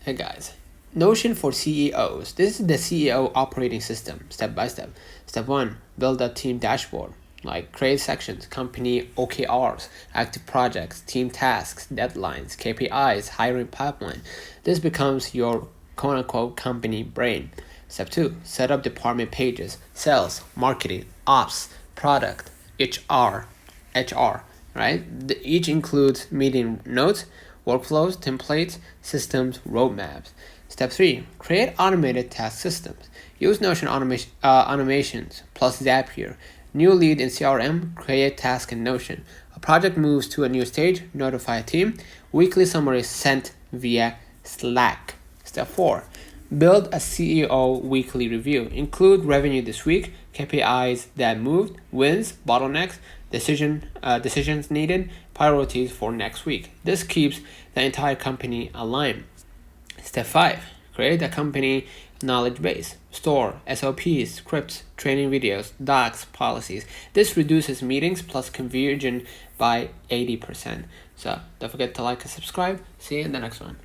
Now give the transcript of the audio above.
Hey guys, Notion for CEOs. This is the CEO operating system, step by step. Step 1, build a team dashboard, like create sections, company OKRs, active projects, team tasks, deadlines, KPIs, hiring pipeline. This becomes your quote-unquote company brain. Step 2, set up department pages, sales, marketing, ops, product, HR, right? Each includes meeting notes, workflows, templates, systems, roadmaps. Step 3, create automated task systems. Use Notion automations plus Zapier. New lead in CRM, create task in Notion. A project moves to a new stage, notify a team. Weekly summary sent via Slack. Step 4, build a CEO weekly review. Include revenue this week, KPIs that moved, wins, bottlenecks, decisions needed, priorities for next week. This keeps the entire company aligned. Step 5, create a company knowledge base. Store SOPs, scripts, training videos, docs, policies. This reduces meetings plus confusion by 80%. So don't forget to like and subscribe. See you in the next one.